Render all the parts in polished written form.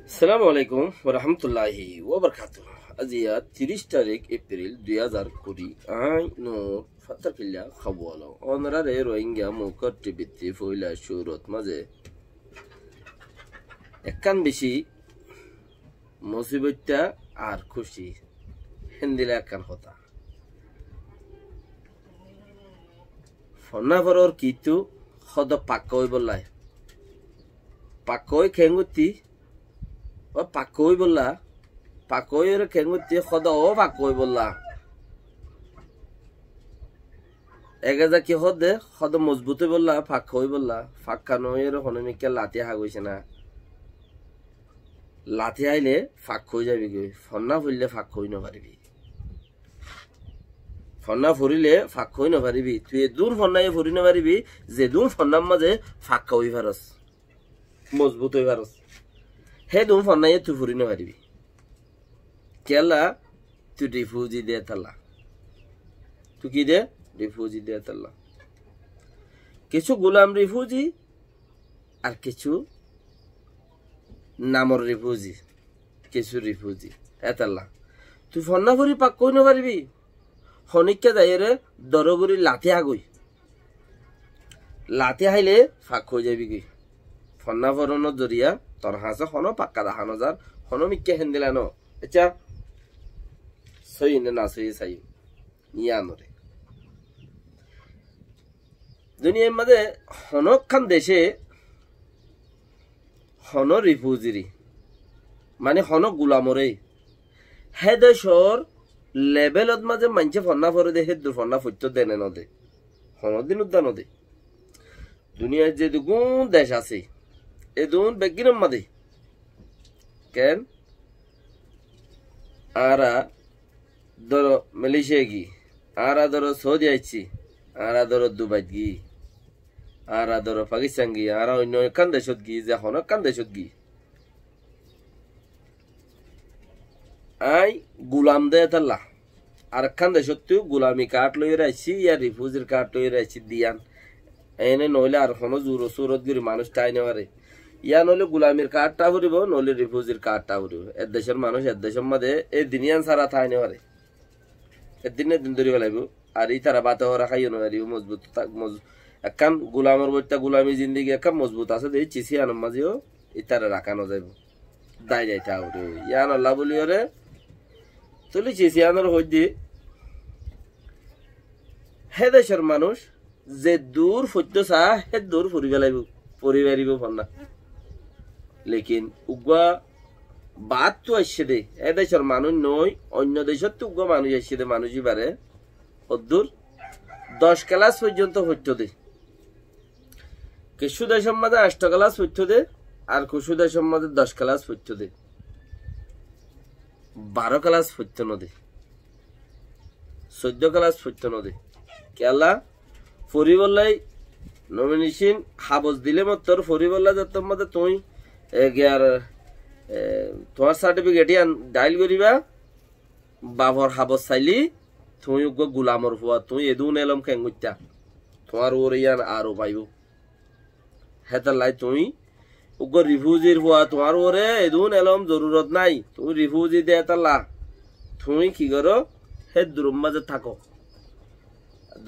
আসসালামু আলাইকুম ওরহমতুল্লাহি ওবরকাতুহ। আজিয়া 30 তারিখ এপ্রিল 2020 আই নো ফাতাকিল্লা খাবওয়ালো অনরারে রোহিঙ্গা মুকর টিবিতি ফইলা সুরত মাঝে একখান বেশি মুসিবতটা আর খুশি হিন্দিলা একখান কথা ফন্নাফরর কিতু খদ পাকই বললাই পাকই খেঙ্গুতি ও পাকই বললা পাকইর খেঙ্গুতি খদ ও পাকই বললা এগাজা কি হদে খদ মজবুত বললা পাকই বললা ফাক্কানোয়ের হনমিকে লাতি হাগইছে না লাতি আইলে ফাঁক হয়ে যাবি গই ফন্না ফুললে ফাঁক হই না পারিবি ফন্না ফুরিলে ফাঁক হই না পারিবি তুই দূর ফন্নায় ফুরি না পারিবি যে দূর ফন্নার মাঝে ফাঁক হই পারস মজবুত হই পারস হে দূর ফন্নায় তুই ফুরি না পারিবি কেলা তুই রিফিউজি দে তালা তুই কি দে রিফিউজি দে তালা কিছু গোলাম রিফিউজি আর কিছু নামর রিফিউজি কিছু রিফিউজি এতাল্লা তুই ফন্না ফুরি পাক কই না পারিবি হনিককে যাইরে দরগুরি লাথি আগই লাথি হাইলে ফাঁক হয়ে যাবি কি ফন্না ফরনের জরিয়া তোর হাসে হন পাক্কা দেখানো যার হনমিককে হেন দিলান আচ্ছা সই না সই চাই ইয়ানরে দুনিয়ার মাঝে হনখান দেশে হন রিফিউজিরি মানে হন গুলামরে হে দেশর লেভেলত মাঝে মানছে ফন্না ফরে দে হে ফন্না ফুট দেনে নদে হনদিন উদ্যান নদে দুনিয়ার যে দুগুণ দেশ আছে এ দুন বেগিনম মাদে কেন আরা ধরো মালয়েশিয়া গি আরা ধরো সৌদি আইছি আরা ধরো দুবাই গি আরা ধরো পাকিস্তান গি আরা অন্য কান দেশত গি যে হন কান দেশত গি আই গুলাম দে তাল্লা আর খান দেশত তুই গুলামি কার্ড লই রাইছি ইয়া রিফিউজির কার্ড লই রাইছি দিয়ান এনে নইলে আর কোনো জোর সুরত গিরি মানুষ তাই নেওয়ারে ইয়া নইলে গুলামির কার্ডটা ফুরিব নইলে রিফিউজির কার্ডটা ফুরিব এর দেশের মানুষ এর দেশের মধ্যে এই দিনিয়ান সারা তাই নেওয়ারে এদিনে দিন ধরে লাগবে আর ই তারা বাতে হরা খাইও নয় মজবুত একখান গুলামের বইটা গুলামি জিন্দিগি একখান মজবুত আছে দেই চিসি আনম মাঝেও ইতারে রাখানো যাইব দাই যাইতে আউরে ইয়ান আল্লাহ বলি ওরে তুলি চিসি আনোর হই দি হে দেশের মানুষ যে দূর ফদ্য চা হে দূর ফুরিবে লাগব পরিবারিব ফন্না লেকিন উগা বাদ তো আসছে দে এ দেশের মানুষ নয় অন্য দেশের তো উগা মানুষ আসছে দে মানুষই পারে অদূর 10 ক্লাস পর্যন্ত হইতো দে কিছু দেশের মধ্যে 8 ক্লাস হইতো দে আর কিছু দেশের মধ্যে 10 ক্লাস হইতো দে 12 ক্লাস হইতো না দে 14 ক্লাস হইতো না দে কেলা ফরিবল্লাই নমিনেশন হাবস দিলে মতর ফরিবল্লা যত মধ্যে তুই গিয়ার তোমার সার্টিফিকেট ইয়ান ডাইল করিবা বাবর হাবস চাইলি তুই উগ্র গুলামর হওয়া তুই এদুন এলম খেঙ্গুতা তোমার ওর ইয়ান আরো পাইব হেতার লাই তুই উগ্র রিফিউজির হওয়া তোমার ওরে এদুন এলম জরুরত নাই তুই রিফিউজি দে তাল্লা তুই কি করো হে দূরম মাঝে থাকো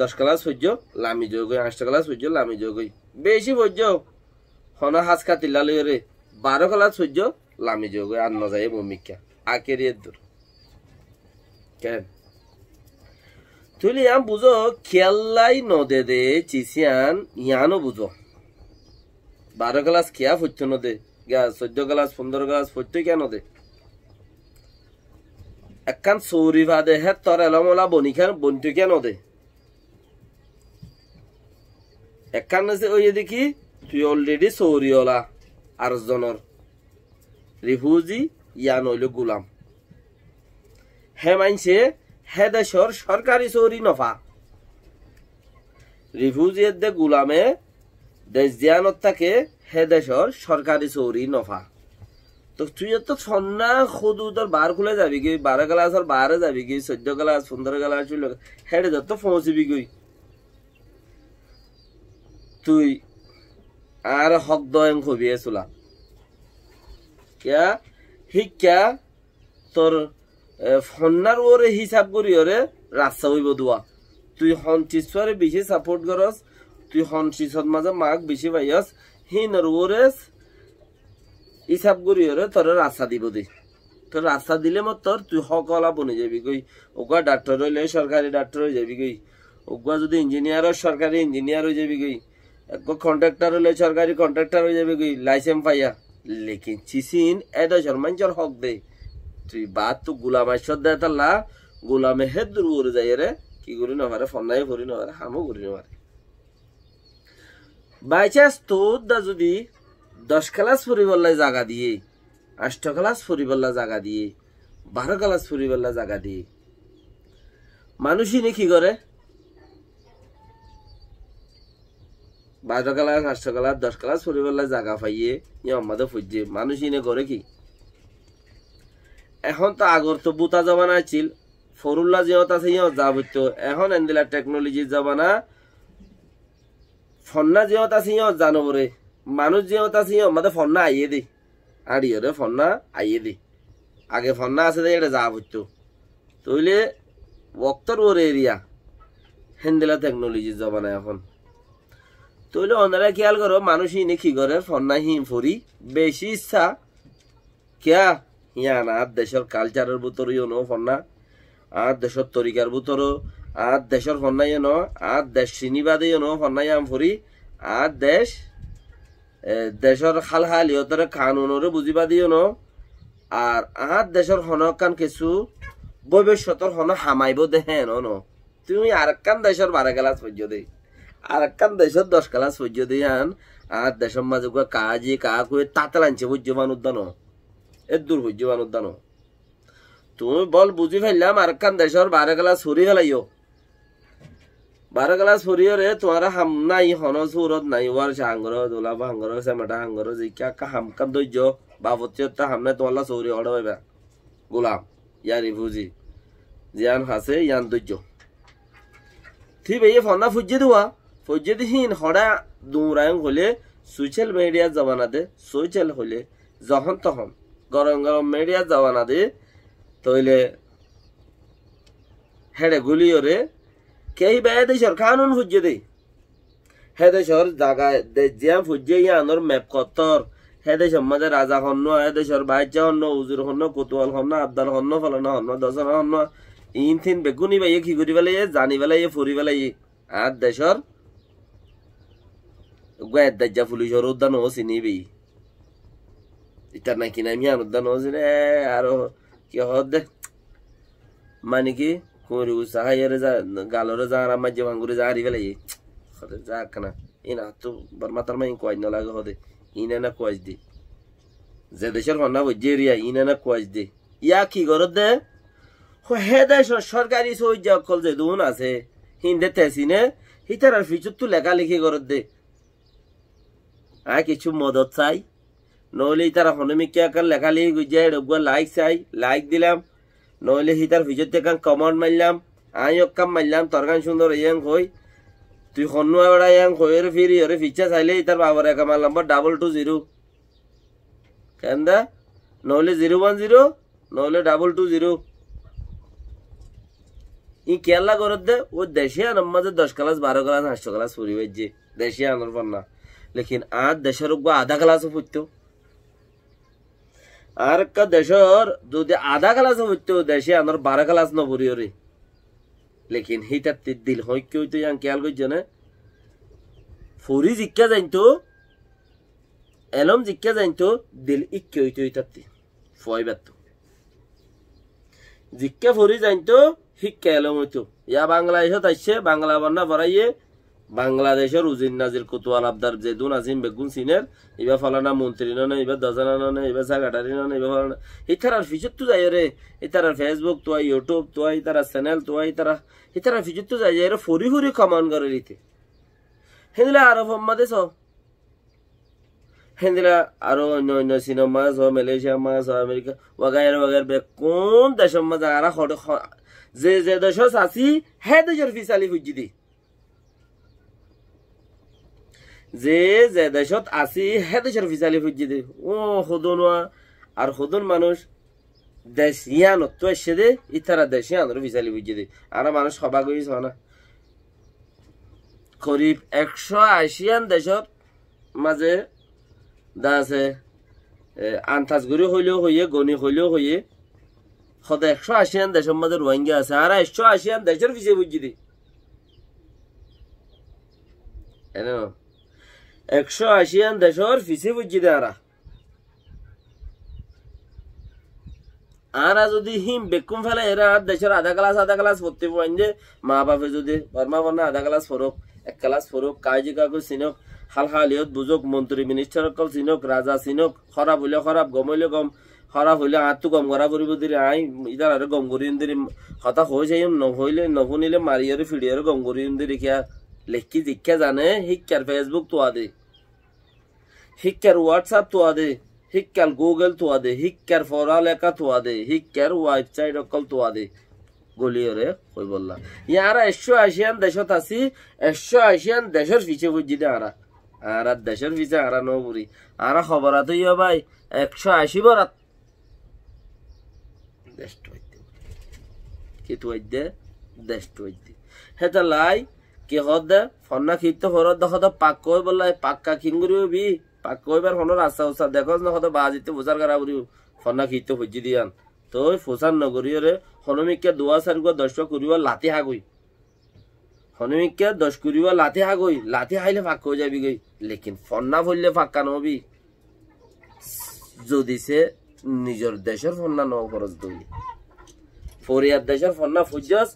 10 ক্লাস সহ্য লামি যোগ 8 ক্লাস সহ্য লামি যোগ বেশি সহ্য হন হাজ খাতিলা লইরে 12 ক্লাস সহ্য লামি যোগ আর ন যায় ভূমিকা আকেরিয়ে দূর কেন তুই আম বুঝো খেলাই নদে দে চিসিয়ান ইয়ানো বুঝো 12 ক্লাস খেয়া ফুটতো নদে 14 ক্লাস 15 ক্লাস ফুটতো কেন দে একখান সৌরি ভাদে হে তোর এলমলা বনিখান বনতো কেন দে একখান আছে ওই দেখি তুই অলরেডি সৌরিওলা আর জনর রিফিউজি ইয়া নইল গুলাম হে মানছে হে দেশর সরকারি সৌরি নফা রিফিউজি দে গুলামে দেশ দিয়ানত থাকে হে দেশর সরকারি সৌরি নফা তো তুই তো সন্না খুদ তোর বার খুলে যাবি কি 12 ক্লাস আর 12 যাবি কি 14 ক্লাস 15 ক্লাস হেডে যত পৌঁছিবি গই তুই আর হক দয়ং হবি চুলা কিয়া শিক্ষা তোর ফন্নার ওরে হিসাব করি ওরে রাস্তা হইব দোয়া তুই হনচিসরে বেশি সাপোর্ট করস তুই হনচিসত মাঝে মাক বেশি পাইস হিনর ওরে হিসাব করি ওরে তোর রাস্তা দিব দে তোর রাস্তা দিলে মত তোর তুই হকলা বনে যাবি কই ওগা ডাক্তার হইলে সরকারি ডাক্তার হয়ে যাবি কই ওগা যদি ইঞ্জিনিয়ার সরকারি ইঞ্জিনিয়ার হয়ে যাবি কই এক কন্ট্রাক্টর হইলে সরকারি কন্ট্রাক্টর হয়ে যাবি কই লাইসেন্স পাইয়া লেকিন চিসিন এদা শর্মাঞ্চর হক দে তুই বাদ তো গোলাম আইসর দে তাল্লা গোলামে হেদ দূর করে যাই রে কি করি না পারে ফন্নাই করি না পারে হামও করি না পারে বাই চান্স তোর দা যদি 10 ক্লাস পরিবল্লাই জায়গা দিয়ে 8 ক্লাস পরিবল্লা জায়গা দিয়ে 12 ক্লাস পরিবল্লা জায়গা দিয়ে মানুষই নে কি করে 12 ক্লাস 8 ক্লাস 10 ক্লাস পরিবল্লা জায়গা পাইয়ে আমাদের ফুজে মানুষই নে করে কি এখন তো আগর তো বুতা জমানা ছিল ফরুল্লা যেত আছে যা বুঝতো এখন এন্দিলা টেকনোলজির জমানা ফন্না যেত আছে জানো বরে মানুষ যেত আছে আমাদের ফন্না আইয়ে দে আড়িয়ে রে ফন্না আইয়ে দে আগে ফন্না আছে যে এটা যা বুঝতো তইলে বক্তর ওর এরিয়া হেন্দিলা টেকনোলজির জমানা এখন তইলে ওনারা খেয়াল করো মানুষই নে কি করে ফন্না হিম ফরি বেশি ইচ্ছা কিয়া ইয়ান আর দেশের কালচারের ভিতর ইনো ফন্না আর দেশের তরিকার ভিতর আর দেশের ফন্নাই ন আর দেশ চিনিবাদে ন ফন্নাই আম ফরি আর দেশের খালহাল ইহতরে কানুনরে বুঝিবা দিও ন আর দেশের হনকান কিছু ভবিষ্যতর হন হামাইব দেহে ন তুমি আরেকখান দেশের 12 ক্লাস পর্য দে আরেকখান দেশের 10 ক্লাস পর্য দে আর দেশের মাঝে কাজে কা কয়ে তাতে লাঞ্চে বুঝ্যমান উদ্যান দূর বুঝ্যমান উদ্যান তুমি বল বুঝি ফেললাম আরেকখান দেশের 12 ক্লাস সরি ফেলাইও 12 ক্লাস সরিয়ে রে তোমার হাম নাই হন সুরত নাই ওয়ার সাঙ্গর দোলা ভাঙ্গর সেমাটা হাঙ্গর জিকা কা হামকান দৈর্য বাবতিয়তা হামনে তোমার সৌরি অর্ডার হইবা গোলাম ইয়ারি বুঝি জিয়ান হাসে ইয়ান দৈর্য ঠিক এই ফন্না ফুজে দেওয়া ফুজে দিহীন হড়া দুরায়ং হলে সোশ্যাল মিডিয়ার জমানাতে সোশ্যাল হলে যখন তখন গরম গরম মিডিয়ার জমানাতে তইলে হেডে গুলিওরে কেই বে দেশের কানুন ফুজে দে হে দেশের জায়গা জিয়া ফুজে ইয়ানোর ম্যাপ কত্তর হে দেশের মাঝে রাজা হন্ন হে দেশের বাইজা হন্ন উজুর হন্ন কোতোয়াল হন্ন আবদাল হন্ন ফলানা হন্ন দশনা হন্ন ইন থিন বেগুনি বাইয়ে কি করি বেলাই জানি বেলাই ফুরি বেলাই আর দেশের গোয়ের দাজ্জা পুলিশের উদ্যান ও চিনিবি এটা নাকি না মিয়ান উদ্যান ও চিনে আরো কি হদ দে মানে কি কোরি উসাহাইরে যা গালরে যা আর মাঝে ভাঙ্গুরে যা আরি বেলাই হদে যা কানা ইনা তো বর্মাতার মাই কয় না লাগে হদে ইনা না কয় দি যে দেশের হন্না বজেরিয়া ইনা না কয় দি ইয়া কি গরদ দে হে দেশ সরকারি সহ্য কল যে দুন আছে হিন্দে তেসিনে হিতার ফিচুর তো লেখালেখি গরদ দে কিছু মদত চাই নহলে তারা হনমিকে একান লেখালেখি গুজাই রগুয়া লাইক চাই লাইক দিলাম নহলে হিতার ভিজত একান কমেন্ট মারলাম কাম মারলাম তরকান সুন্দর ইয়াং হই তুই হনুয়া বেড়া ইয়াং হইরে ফিরি ওরে ফিচা চাইলে তার বাবার একামার নাম্বার 220 কেন দা নহলে 010 নহলে 220 ই কেলা করত দে ও দেশে আনার মাঝে 10 ক্লাস 12 ক্লাস 8 ক্লাস পড়ি হইছে দেশে আনার পর না লেকিন আর দেশের আধা ক্লাসও পড়তো আর একটা দেশের যদি আধা ক্লাসও পড়তো দেশে আনার 12 ক্লাস ন পড়ি রে লেকিন হিটার দিল হয় কেউ তো ইয়াং খেয়াল করছে না ফরি জিজ্ঞা জানতো এলম জিজ্ঞা জানতো দিল ইকে হইতো হিটার ফয় ব্যর্থ জিজ্ঞা ফরি জানতো শিক্ষা এলম হইতো ইয়া বাংলাদেশত আসছে বাংলা বন্যা পড়াইয়ে বাংলাদেশের উজির নাজির কোতোয়াল আবদার জেদুন আজিম বেগুন সিনের এবার ফলানা মন্ত্রী নয় এবার দজানা নয় এবার সাগাটারি নয় এবার ফলানা ইতারার ফিচর তো যাই রে ইতারার ফেসবুক তো ইউটিউব তো ইতারা চ্যানেল তো ইতারা ফিচর তো যাই রে ফরি ফরি কমান করে দিতে হেদিলা আরব মাদেশ হেদিলা আরো অন্য অন্য সিনেমা হ মালয়েশিয়া মাছ আমেরিকা ওয়াগায়ের ওয়াগায়ের বে কোন দেশের মাঝে আর যে যে দেশ আছি হে দেশের ফিসালি ফুজি দি যে যে দেশত আছি হে দেশের ফিসালি ফুজি দি ও হদনোয়া আর হুদুন মানুষ দেশ ইয়ান তো এসে দে ইতারা দেশে আনর ভিসালি বুঝে দে আর মানুষ সবা গইছ না করিব 180 দেশর মাঝে দা আছে আন্তাজ গুরি হইলেও হইয়ে গনি হইলেও হইয়ে সদা 180 দেশের মাঝে রোহিঙ্গা আছে আর 180 দেশের ভিসে বুঝি দি 180 দেশের ভিসে বুঝি দে আরা যদি হিম বেকুম ফেলে এরা দেশের আধা ক্লাস পড়তে পারেন যে মা বাপে যদি বর্মা বর্ণা আধা ক্লাস ফরক 1 ক্লাস ফরক কাজী কাগজ চিনক হালহালিয়ত বুঝক মন্ত্রী মিনিস্টার সকল চিনক রাজা চিনক খরাব হইলে খরাব গম হইলে গম খরাব হইলে আত্মু গম করা পরিব দিলে আই ইদার আর গম করি দিলে হতা হয়ে যাই নহইলে নশুনিলে মারিয়ারে ফিডিয়ারে গম করি দিলে কিয়া লেখি দীক্ষা জানে শিক্ষার ফেসবুক তোয়া দে শিক্ষার হোয়াটসঅ্যাপ তোয়া দে শিক্ষার গুগল তোয়া দে শিক্ষার পড়ালেখা তোয়া দে শিক্ষার ওয়েবসাইট অকল তোয়া দে গলিয়রে কই বললা ইয়ারা 180 দেশত আছি 180 দেশের পিছে বুঝি দে আর দেশের পিছে আর নবুরি আর খবরাত ইয়া ভাই 180 বরাত দেশ টইতে কি টইতে দেশ টইতে হেতা লাই কি হদে ফন্না খিতে হরদ দেখো তো পাক কই বললাই পাক্কা কিনগুরি বি পাক কইবার হনো রাস্তা উসা দেখো না কত বাজিতে বুজার করা বুরি ফন্না খিতে বুঝি দিয়ান তো ফুসান নগরীরে হনুমিককে 2010 করিবা লাতি হাগই হনুমিককে 10 করিবা লাতি হাগই লাতি হাইলে ফাক কই যাবি গই লেকিন ফন্না বললে ফাক্কা নবি যদি সে নিজের দেশের ফন্না ন খরচ দই ফরিয়ার দেশের ফন্না ফুজাস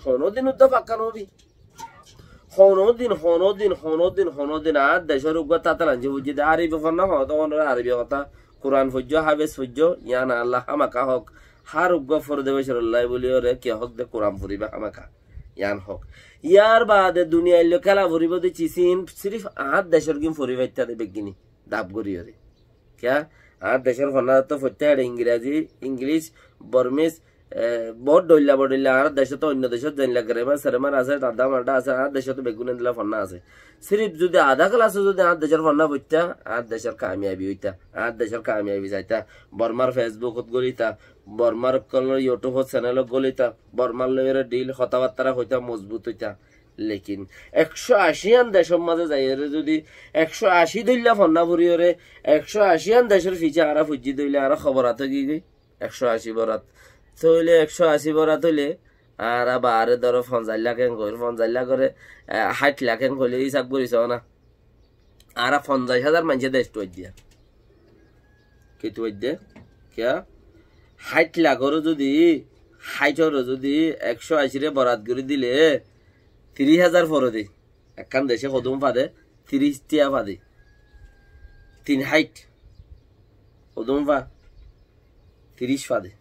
হনদিন উদ্দা ফাক্কা নবি হনদিন আর দেশের উগ্র তাতালাঞ্জি বুঝি দে আরবি ফন্না হতো আরবি কথা কোরআন ফুজ্জ হাবেস ফুজ্জ ইয়ানা আল্লাহ আমাকা হক হার উগ্র ফরদে বসরল্লাহ বলি ওরে কে হক দে কোরআন ফুরিবা আমাকা ইয়ান হক ইয়ার বাদে দুনিয়া ইল্লো খেলা ফুরিব দিচ্ছি সিন সিরিফ আর দেশের কিম ফুরিবা ইত্যাদি বেগিনি দাব করি ওরে ক্যা আর দেশের ফন্না তো ফুটতে ইংরেজি ইংলিশ বর্মিস বহুত ডইলা আর দেশে তো অন্য দেশত জানলা গ্রামার সেরেমার আছে দাদা মার্ডা আছে আর দেশে তো বেগুনে দিলা ফন্না আছে সিরিফ যদি আধা ক্লাসে যদি আর দেশের ফন্না বইতা আর দেশের কামিয়াবি হইতা আর দেশের কামিয়াবি যাইতা বর্মার ফেসবুকত গলিতা বর্মার কলর ইউটিউব চ্যানেলত গলিতা বর্মার লয়ের ডিল কথাবার্তা হইতা মজবুত হইতা লেকিন 180 দেশের মাঝে যাইরে যদি 180 দইলা ফন্না ভরিয়রে 180 দেশের ফিচা আর ফুজি দইলা আর খবর আছে কি 180 বরাত তইলে 180 বরাত হইলে আর বারে ধরো 50 লাখ করে 60 লাখ কইলে হিসাব করিস না আর 50,000 মানুষ দেশ টই দিয়া কি টই দে কিয়া 60 লাখর যদি 180 রে বরাত করে দিলে 30,000 ফর দে একখান দেশে কদম পাদে 30 টিয়া পাদে 3 কদম পা 30 পাদে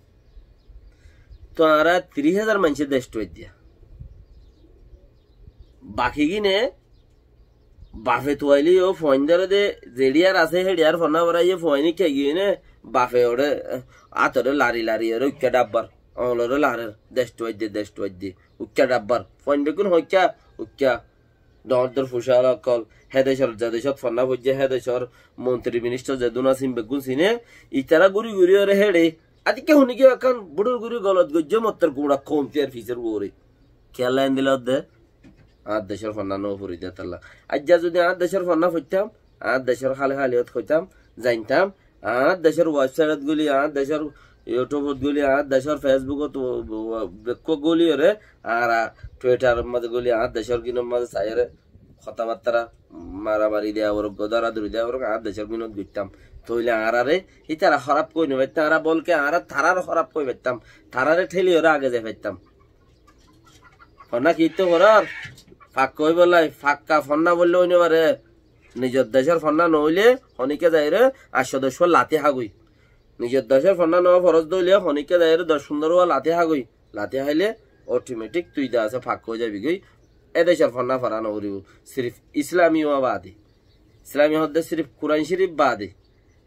তো আর 30,000 মানুষের দেশ টই দিয়া বাকি কিনে বাফে তোয়াইলি ও ফোন ধরে দে জেডিয়ার আছে হেডিয়ার ফোনা বরাইয়ে ফোনি কে গিয়ে বাফে ওরে আতরে লারি ওরে উক্কা ডাব্বার অলরে লারের দেশ টই দে উক্কা ডাব্বার ফোন বেকুন হইকা উক্কা দর ফুসাল কল হেদেশর জাদেশত ফোনা বজে হেদেশর মন্ত্রী মিনিস্টার যেদুনা সিম বেগুন সিনে ইতারা গুরি ওরে হেডে আদি কে হুনি কি এখন বুড়ুর গুরি গলত গজ্জ মত্তর কুড়া কমতিয়ার ফিসের ওরে খেলা দিল দে আর দেশের ফন্না নো ফুরি দে তাল্লা আজ্জা যদি আর দেশের ফন্না ফুটতাম আর দেশের খালিয়ত হইতাম জানতাম আর দেশের ওয়েবসাইটত গুলি আর দেশের ইউটিউবত গুলি আর দেশের ফেসবুকত গুলি রে আর টুইটার মধ্যে গুলি আর দেশের কিনোর মধ্যে চাইরে কথাবার্তা মারামারি দেওয়া ওর গদারা ধরে দেওয়া ওর আর দেশের কিনত ঘুরতাম তইলে আরারে ইতারা খারাপ কই নইতাম আরা বলকে আরা থারার খারাপ কই পাইতাম থারারে ঠেলি ওরা আগে যাই পাইতাম ফন্না কি তো করার ফাঁক কই বলাই ফাঁকা ফন্না বললে ওই নেবারে নিজের দেশের ফন্না নইলে হনিকে যাই রে 810 লাতি হাগুই নিজের দেশের ফন্না নেওয়া ফরজ দইলে হনিকে যাই রে 10-15 লাতি হাগুই লাতি হাইলে অটোমেটিক তুই যা আছে ফাঁক কই যাবি গই এ দেশের ফন্না ফরানো করিব সিরিফ ইসলামী বাদে ইসলামী হদ্দে সিরিফ কুরআন শরীফ বাদে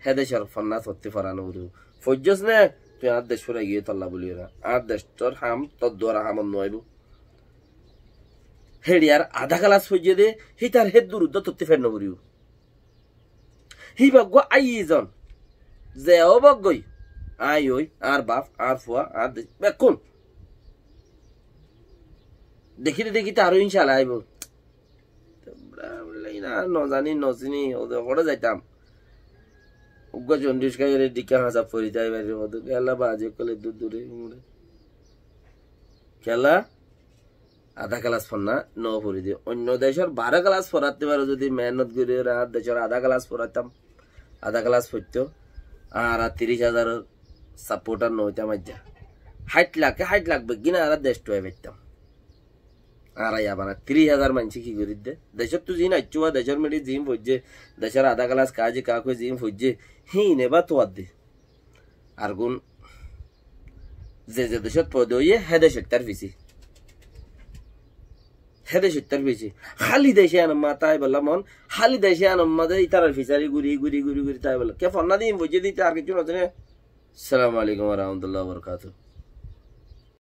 হে দেশের ফন্না সত্যি ফরানো করিব ফজ্জস নে তুই আর দেশ ফুরা গিয়ে তল্লা বলি না আর দেশ তোর হাম তোর দ্বারা হামন নইব হেডিয়ার আধা ক্লাস হইয়ে দে হি তার হেদ দুরুদ্ধ তত্তি ফের নগরিও হি বগ্গ আইজন যে অবগ্গই আই ওই আর বাপ আর ফুয়া আর বেকুন দেখিতে দেখিতে আরো ইনশাল্লাহ আইব না নজানি নচিনি ওদের যাইতাম উগ্র চন্ডিস খাই ডিকা হাসা পরি যাই বাইরের মতো খেলা বাজে কলে দূর দূরে খেলা আধা ক্লাস পড়না ন পড়ি দিয়ে অন্য দেশের 12 ক্লাস পড়াতে পারো যদি মেহনত করে আর দেশের আধা ক্লাস পড়াতাম আধা ক্লাস পড়তো আর 30,000 সাপোর্টার নইতাম আজ 60 লাখ বেগিনা আর দেশ টুয়ে পাইতাম আর আবার 30,000 মানছি কি করি দে দেশের তো জিন আইচুয়া দেশের মেডি জিম ফজে দেশের আধা ক্লাস কাজে কাকু জিম ফজে হি নেবা তো আদে আর গুণ যে দেশের পদ হইয়ে হে দেশের তার বেশি হেদে সত্তর বেশি খালি দেশে আনম তাই বললাম মন খালি দেশে আনম মাঝে ইতার ফিসারি ঘুরি ঘুরি ঘুরি ঘুরি তাই বললাম কে ফন্না দিন বুঝে দিতে আর কিছু নতুন আসসালামু আলাইকুম ওয়া রাহমাতুল্লাহি ওয়া বারাকাতুহু